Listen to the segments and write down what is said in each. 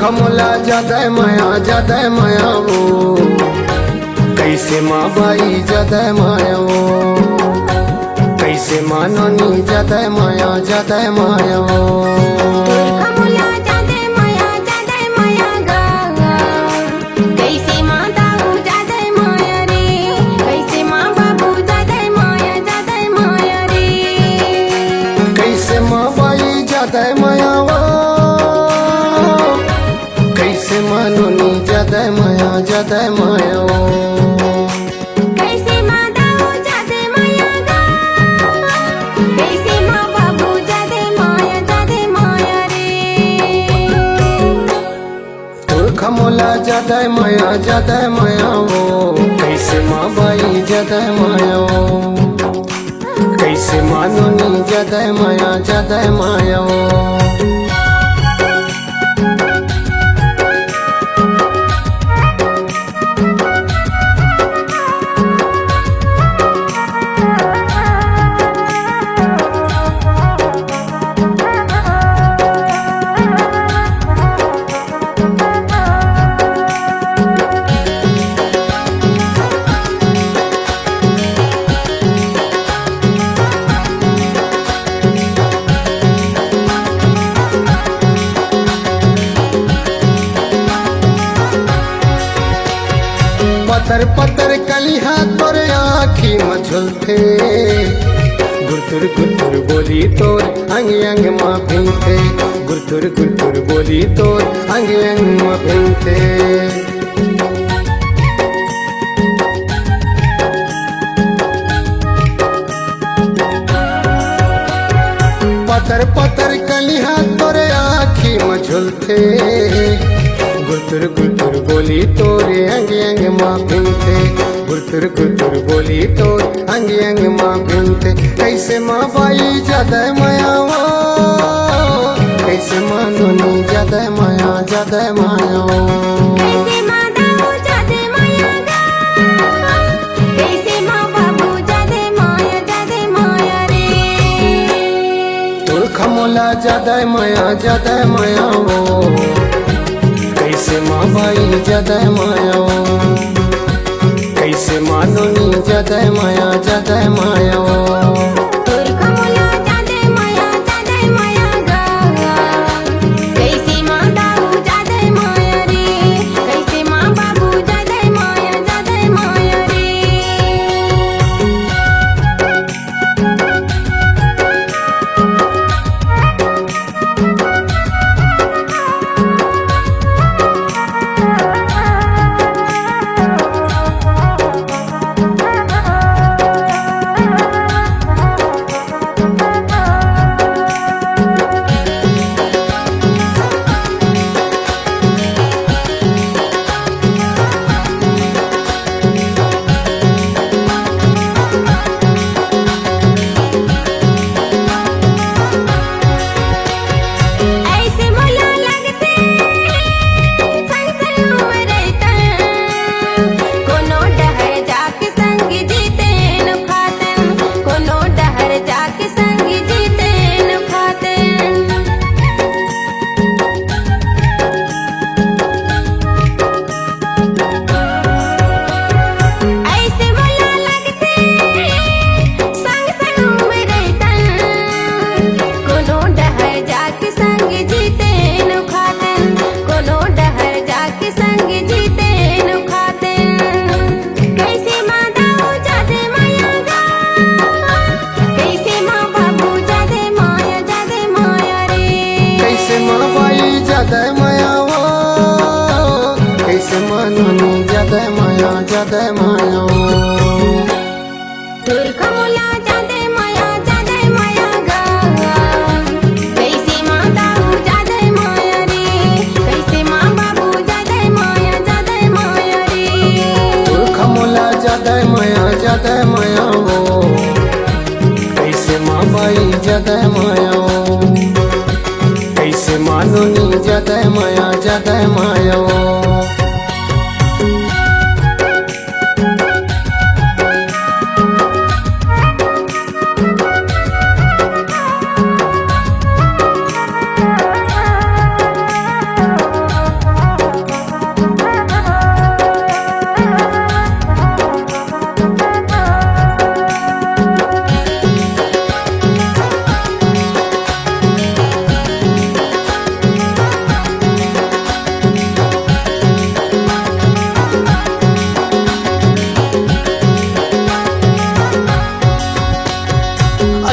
खमोला ज्यादा माया वो कैसे माँ बाई ज्यादा माया वो कैसे मानोनी ज्यादा माया वो माया वो कैसे मानोनी ज्यादा माया वो कैसे माँ दाऊ ज्यादा माया गा कैसे माँ बाबू ज्यादा माया रे तोर खमोला ज्यादा माया वो कैसे माँ बाई ज्यादा माया वो कैसे मानोनी ज्यादा माया वो पतर पतर कलिहा तोर आँखी मझुलते गुरतुर बोली तोर अंग माँ भिंते गुरतुर बोली तोर अंग माँ भिंते पतर पतर कलिहा तोर आँखी मझुलते गुरतुर बोली तोरे अंग माँ भिंते गुरतुर बोली तोर अंग माँ भिंते कैसे माँ बाई ज्यादा माया वो कैसे मानोनी ज्यादा माया वो कैसे माँ दाऊ ज्यादा माया गा कैसे माँ बाबू ज्यादा माया रे तोर खमोला ज्यादा माया वो कैसे माँ बाई ज्यादा माया वो कैसे मानोनी ज्यादा माया वो तोर खमोला ज्यादा माया गा कैसे माँ दाऊ ज्यादा माया रे कैसे माँ बाबू ज्यादा माया रे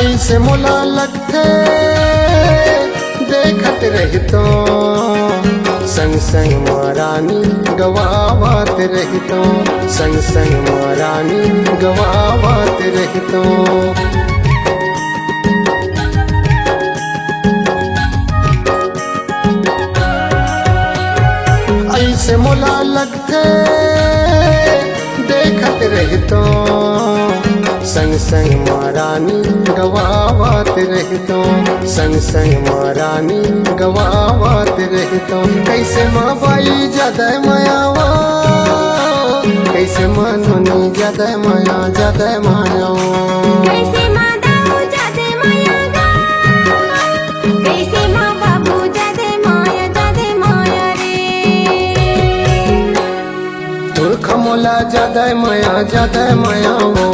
ऐसे मोला लगथे देखत रहितो संग संग महारानी गवावत रहितो संग संग महारानी गवावत रहितो ऐसे मोला लगथे देखत रहितो संग संग महारानी गवावत रहितो संग संग महारानी गवावत रहितो कैसे माँ बाई ज्यादा मायावा कैसे मनोनी ज्यादा मायाओ कैसे माँ दाऊ जादे माया गा कैसे माँ बाबू जादे माया रे तुर खमोला ज्यादा माया वो